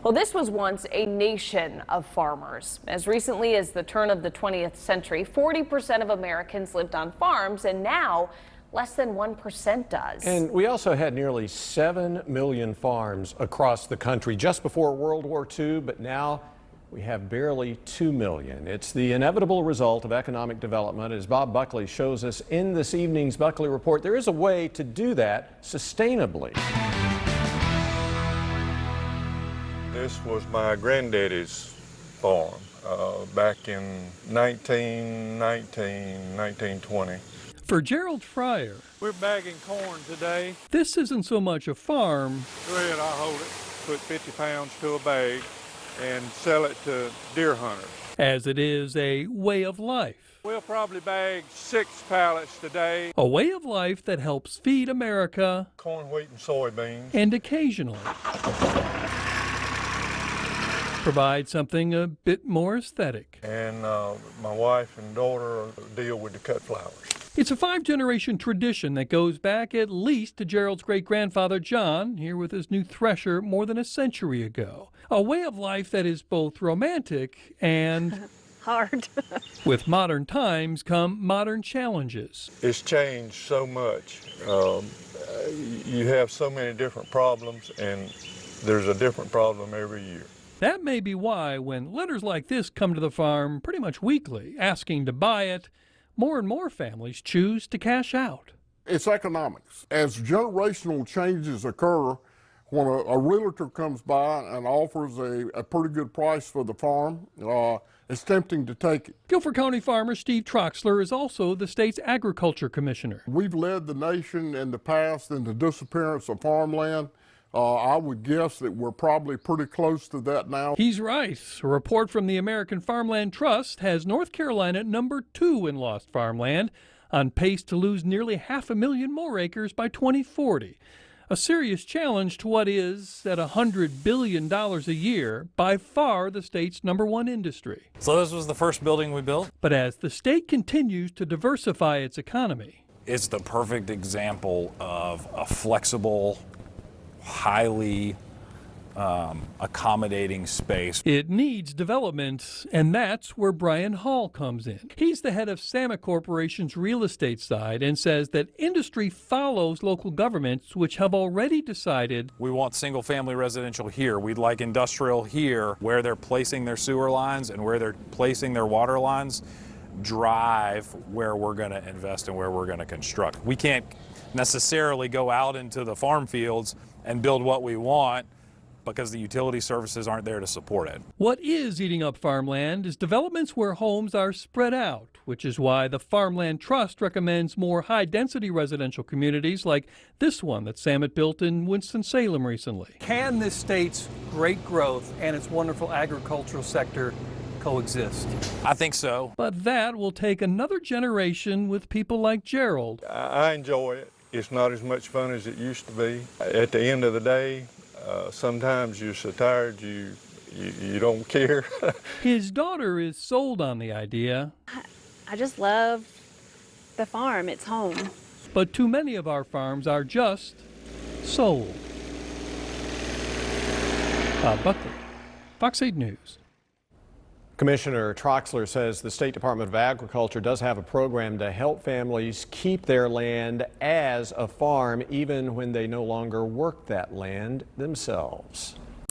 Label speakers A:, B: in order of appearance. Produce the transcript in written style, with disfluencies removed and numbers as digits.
A: Well, this was once a nation of farmers. As recently as the turn of the 20th century, 40% of Americans lived on farms, and now less than 1% does.
B: And we also had nearly 7 million farms across the country just before World War II, but now we have barely 2 million. It's the inevitable result of economic development. As Bob Buckley shows us in this evening's Buckley Report, there is a way to do that sustainably.
C: This was my granddaddy's farm back in 1920.
D: For Gerald Fryer,
E: we're bagging corn today.
D: This isn't so much a farm.
E: Go ahead, I'll hold it. Put 50 pounds to a bag and sell it to deer hunters.
D: As it is a way of life.
E: We'll probably bag 6 pallets today.
D: A way of life that helps feed America.
C: Corn, wheat, and soybeans.
D: And occasionally provide something a bit more aesthetic.
C: And my wife and daughter deal with the cut flowers.
D: It's a 5-generation tradition that goes back at least to Gerald's great-grandfather John, here with his new thresher more than a century ago. A way of life that is both romantic and
F: hard.
D: With modern times come modern challenges.
C: It's changed so much. You have so many different problems, and there's a different problem every year.
D: That may be why when letters like this come to the farm pretty much weekly, asking to buy it, more and more families choose to cash out.
G: It's economics. As generational changes occur, when a realtor comes by and offers a pretty good price for the farm, it's tempting to take it.
D: Guilford County farmer Steve Troxler is also the state's agriculture commissioner.
G: We've led the nation in the past in the disappearance of farmland. I would guess that we're probably pretty close to that now.
D: He's right. A report from the American Farmland Trust has North Carolina at number 2 in lost farmland, on pace to lose nearly 500,000 more acres by 2040. A serious challenge to what is, at $100 billion a year, by far the state's #1 industry.
H: So this was the first building we built?
D: But as the state continues to diversify its economy,
H: it's the perfect example of a flexible, highly accommodating space.
D: It needs development, and that's where Brian Hall comes in. He's the head of Samet Corporation's real estate side and says that industry follows local governments, which have already decided
H: we want single-family residential here. We'd like industrial here. Where they're placing their sewer lines and where they're placing their water lines drive where we're going to invest and where we're going to construct. We can't necessarily go out into the farm fields and build what we want because the utility services aren't there to support it.
D: What is eating up farmland is developments where homes are spread out, which is why the Farmland Trust recommends more high-density residential communities like this one that Samet built in Winston-Salem recently.
I: Can this state's great growth and its wonderful agricultural sector coexist?
H: I think so.
D: But that will take another generation with people like Gerald.
C: I enjoy it. It's not as much fun as it used to be. At the end of the day, sometimes you're so tired you don't care.
D: His daughter is sold on the idea.
F: I just love the farm. It's home.
D: But too many of our farms are just sold. Bob Buckley, Fox 8 News.
B: Commissioner Troxler says the State Department of Agriculture does have a program to help families keep their land as a farm even when they no longer work that land themselves.